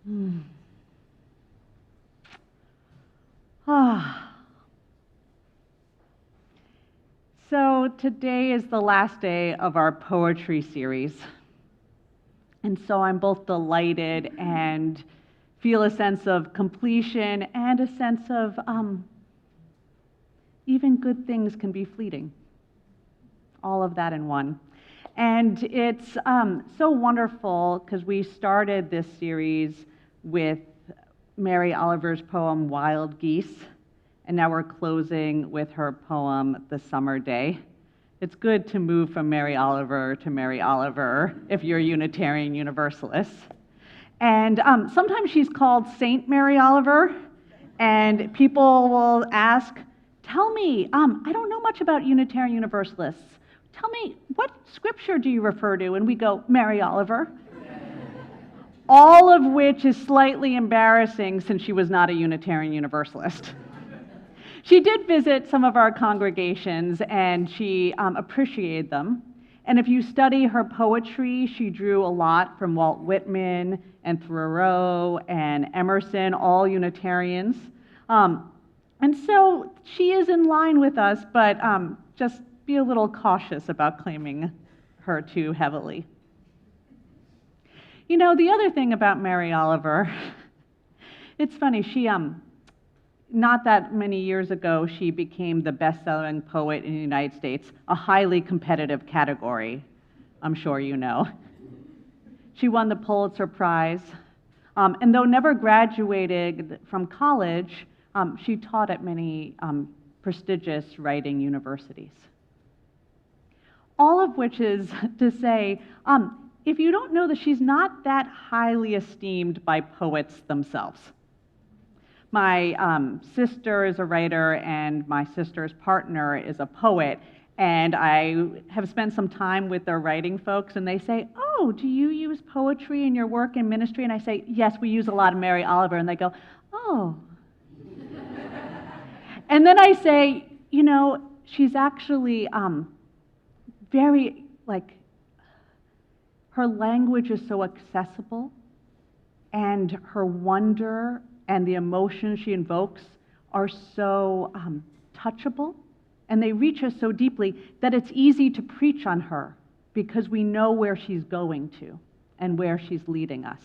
Hmm. Ah. So today is the last day of our poetry series. And so I'm both delighted and feel a sense of completion and a sense of even good things can be fleeting. All of that in one. And it's so wonderful because we started this series with Mary Oliver's poem, Wild Geese, and now we're closing with her poem, The Summer Day. It's good to move from Mary Oliver to Mary Oliver if you're a Unitarian Universalist. And sometimes she's called Saint Mary Oliver, and people will ask, tell me, I don't know much about Unitarian Universalists. Tell me, what scripture do you refer to? And we go, Mary Oliver. All of which is slightly embarrassing since she was not a Unitarian Universalist. She did visit some of our congregations and she appreciated them. And if you study her poetry, she drew a lot from Walt Whitman and Thoreau and Emerson, all Unitarians. And so she is in line with us, but just be a little cautious about claiming her too heavily. You know, the other thing about Mary Oliver, it's funny, she, not that many years ago, she became the best-selling poet in the United States, a highly competitive category, I'm sure you know. She won the Pulitzer Prize, and though never graduated from college, she taught at many prestigious writing universities. All of which is to say, if you don't know that she's not that highly esteemed by poets themselves. My sister is a writer and my sister's partner is a poet, and I have spent some time with their writing folks, and they say, oh, do you use poetry in your work in ministry? And I say, yes, we use a lot of Mary Oliver, and they go, oh. And then I say, you know, she's actually very, her language is so accessible, and her wonder and the emotions she invokes are so touchable, and they reach us so deeply that it's easy to preach on her because we know where she's going to and where she's leading us.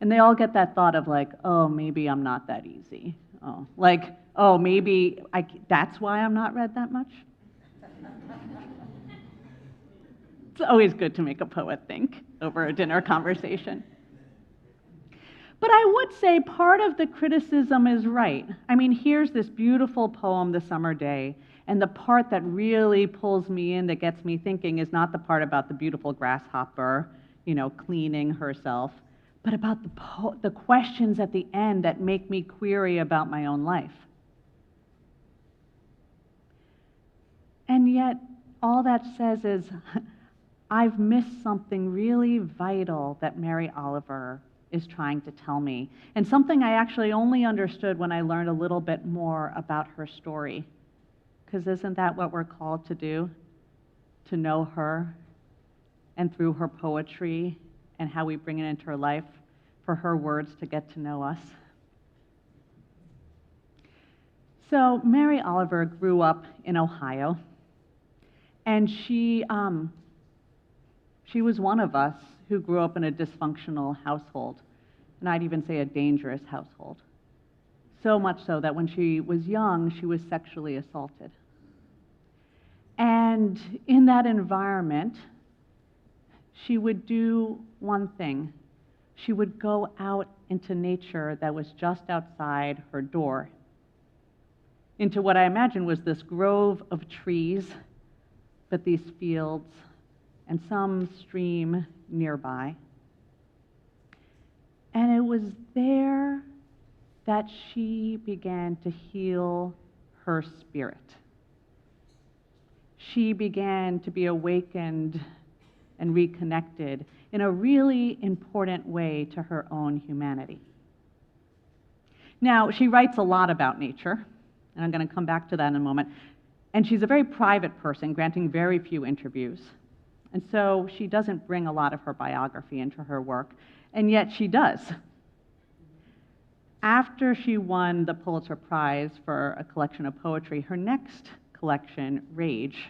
And they all get that thought of oh, maybe I'm not that easy. Oh, maybe that's why I'm not read that much. It's always good to make a poet think over a dinner conversation. But I would say part of the criticism is right. I mean, here's this beautiful poem, The Summer Day, and the part that really pulls me in, that gets me thinking, is not the part about the beautiful grasshopper, cleaning herself, but about the questions at the end that make me query about my own life. And yet, all that says is, I've missed something really vital that Mary Oliver is trying to tell me, and something I actually only understood when I learned a little bit more about her story. Because isn't that what we're called to do? To know her, and through her poetry and how we bring it into her life, for her words to get to know us. So Mary Oliver grew up in Ohio, and she was one of us who grew up in a dysfunctional household, and I'd even say a dangerous household. So much so that when she was young, she was sexually assaulted. And in that environment, she would do one thing. She would go out into nature that was just outside her door, into what I imagine was this grove of trees, but these fields, and some stream nearby. And it was there that she began to heal her spirit. She began to be awakened and reconnected in a really important way to her own humanity. Now, she writes a lot about nature, and I'm going to come back to that in a moment. And she's a very private person, granting very few interviews. And so she doesn't bring a lot of her biography into her work, and yet she does. After she won the Pulitzer Prize for a collection of poetry, her next collection, Rage,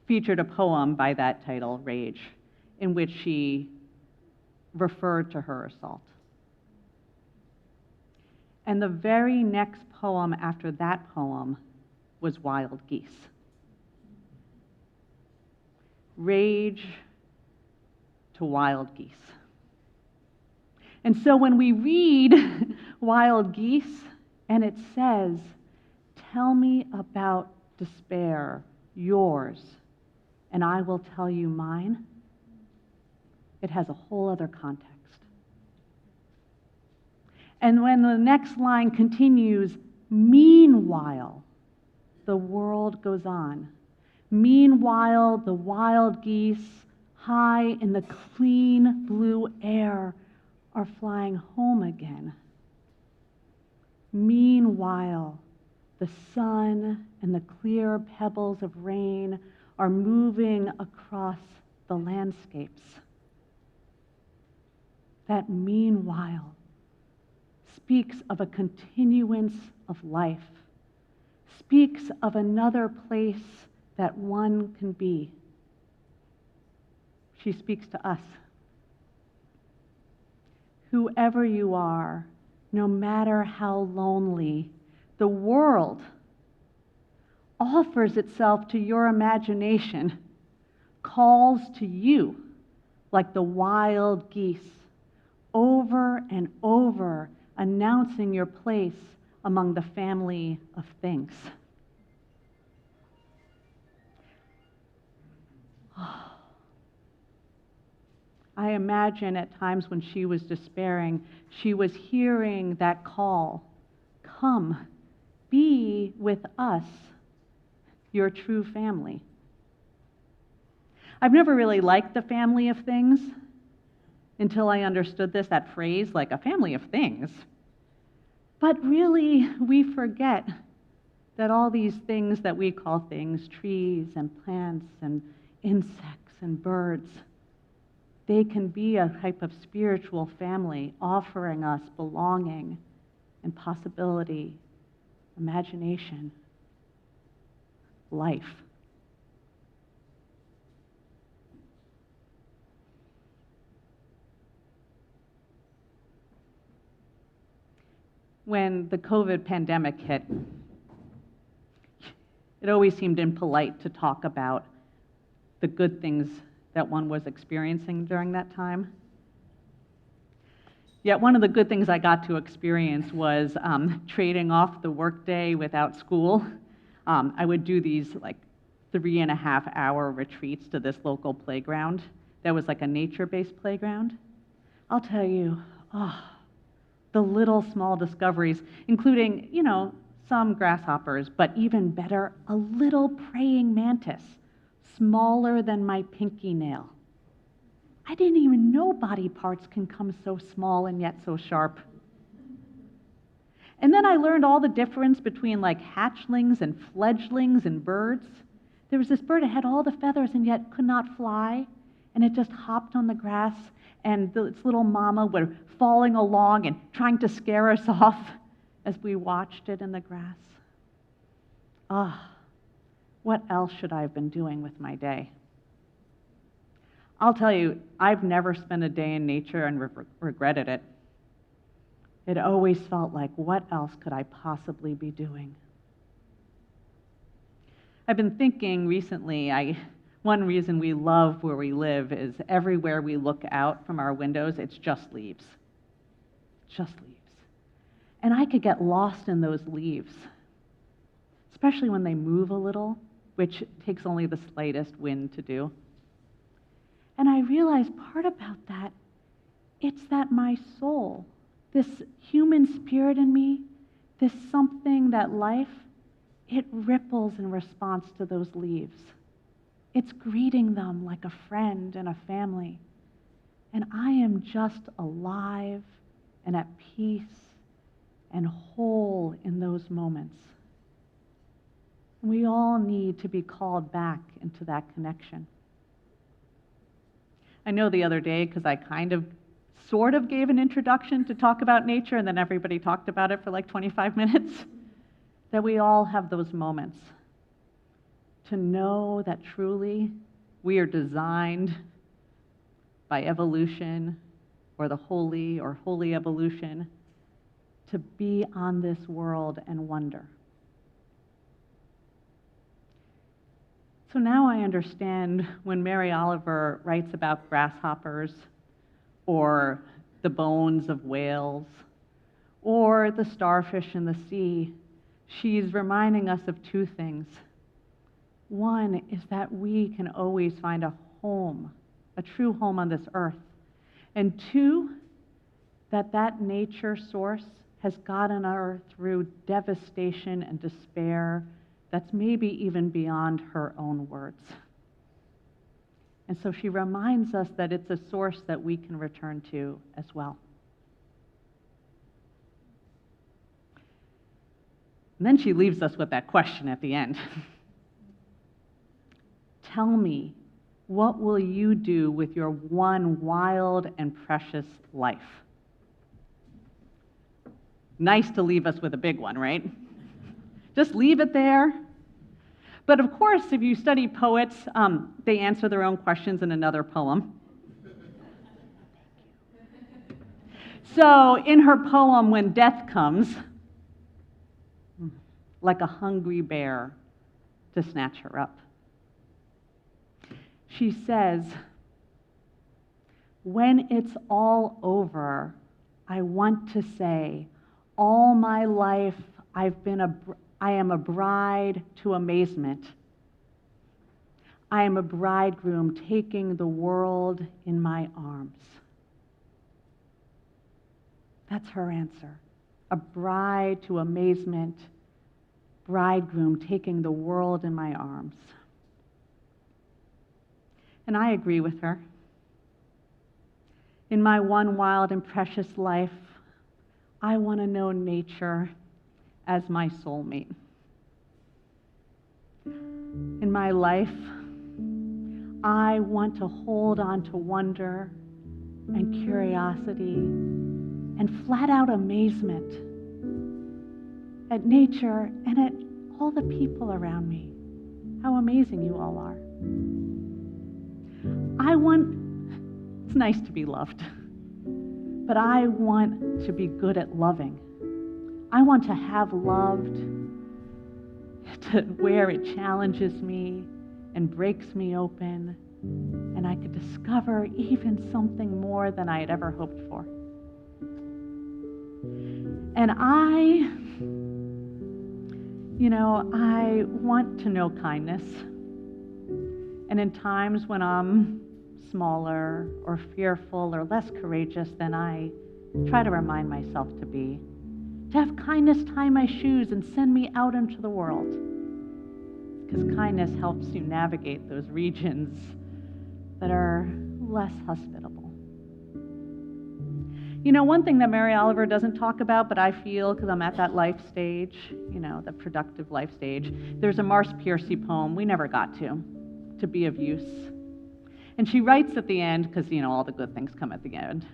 featured a poem by that title, Rage, in which she referred to her assault. And the very next poem after that poem was Wild Geese. Rage to Wild Geese. And so when we read Wild Geese and it says, "Tell me about despair, yours, and I will tell you mine," it has a whole other context. And when the next line continues, "Meanwhile, the world goes on. Meanwhile, the wild geese, high in the clean blue air, are flying home again. Meanwhile, the sun and the clear pebbles of rain are moving across the landscapes." That meanwhile speaks of a continuance of life, speaks of another place that one can be. She speaks to us. Whoever you are, no matter how lonely, the world offers itself to your imagination, calls to you like the wild geese, over and over, announcing your place among the family of things. I imagine at times when she was despairing, she was hearing that call, "Come, be with us, your true family." I've never really liked the family of things until I understood that phrase, like a family of things. But really, we forget that all these things that we call things, trees and plants and insects and birds, they can be a type of spiritual family offering us belonging and possibility, imagination, life. When the COVID pandemic hit, it always seemed impolite to talk about the good things that one was experiencing during that time. Yet one of the good things I got to experience was trading off the workday without school. I would do these like 3.5-hour retreats to this local playground that was like a nature-based playground. I'll tell you, the little small discoveries, including, some grasshoppers, but even better, a little praying mantis, smaller than my pinky nail. I didn't even know body parts can come so small and yet so sharp. And then I learned all the difference between like hatchlings and fledglings and birds. There was this bird that had all the feathers and yet could not fly, and it just hopped on the grass, and its little mama were falling along and trying to scare us off as we watched it in the grass. What else should I have been doing with my day? I'll tell you, I've never spent a day in nature and regretted it. It always felt like, what else could I possibly be doing? I've been thinking recently, one reason we love where we live is everywhere we look out from our windows, it's just leaves. Just leaves. And I could get lost in those leaves, especially when they move a little, which takes only the slightest wind to do. And I realized part about that, it's that my soul, this human spirit in me, this something that life, it ripples in response to those leaves. It's greeting them like a friend and a family. And I am just alive and at peace and whole in those moments. We all need to be called back into that connection. I know the other day, because I kind of sort of gave an introduction to talk about nature, and then everybody talked about it for like 25 minutes, that we all have those moments to know that truly we are designed by evolution or the holy or holy evolution to be on this world and wonder. So now I understand when Mary Oliver writes about grasshoppers or the bones of whales or the starfish in the sea, she's reminding us of two things. One is that we can always find a home, a true home on this earth. And two, that nature source has gotten her through devastation and despair that's maybe even beyond her own words. And so she reminds us that it's a source that we can return to as well. And then she leaves us with that question at the end. Tell me, what will you do with your one wild and precious life? Nice to leave us with a big one, right? Just leave it there. But of course, if you study poets, they answer their own questions in another poem. So in her poem, When Death Comes, like a hungry bear to snatch her up, she says, when it's all over, I want to say, all my life I am a bride to amazement. I am a bridegroom taking the world in my arms. That's her answer. A bride to amazement, bridegroom taking the world in my arms. And I agree with her. In my one wild and precious life, I want to know nature as my soulmate. In my life, I want to hold on to wonder and curiosity and flat out amazement at nature and at all the people around me. How amazing you all are. It's nice to be loved, but I want to be good at loving. I want to have loved to where it challenges me and breaks me open, and I could discover even something more than I had ever hoped for. And I want to know kindness. And in times when I'm smaller or fearful or less courageous than I try to remind myself to be, to have kindness tie my shoes and send me out into the world. Because kindness helps you navigate those regions that are less hospitable. One thing that Mary Oliver doesn't talk about, but I feel, because I'm at that life stage, the productive life stage, there's a Mars Piercy poem we never got to be of use. And she writes at the end, because, all the good things come at the end.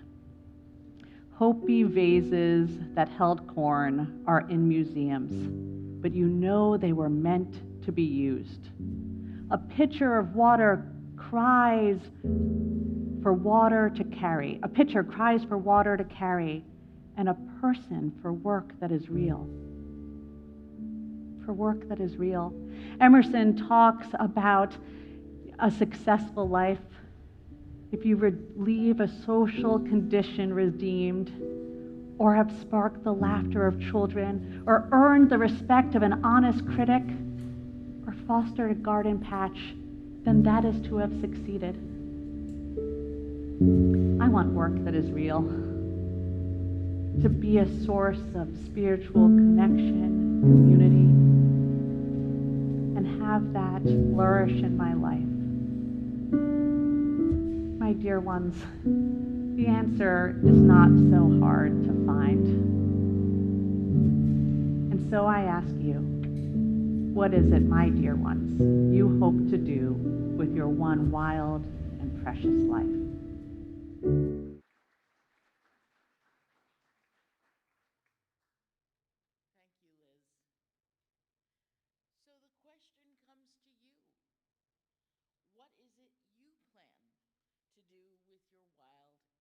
Hopi vases that held corn are in museums, but they were meant to be used. A pitcher of water cries for water to carry. A pitcher cries for water to carry, and a person for work that is real. For work that is real. Emerson talks about a successful life. If you leave a social condition redeemed, or have sparked the laughter of children, or earned the respect of an honest critic, or fostered a garden patch, then that is to have succeeded. I want work that is real, to be a source of spiritual connection, community, and have that flourish in my life. My dear ones, the answer is not so hard to find. And so I ask you, what is it, my dear ones, you hope to do with your one wild and precious life? with your wild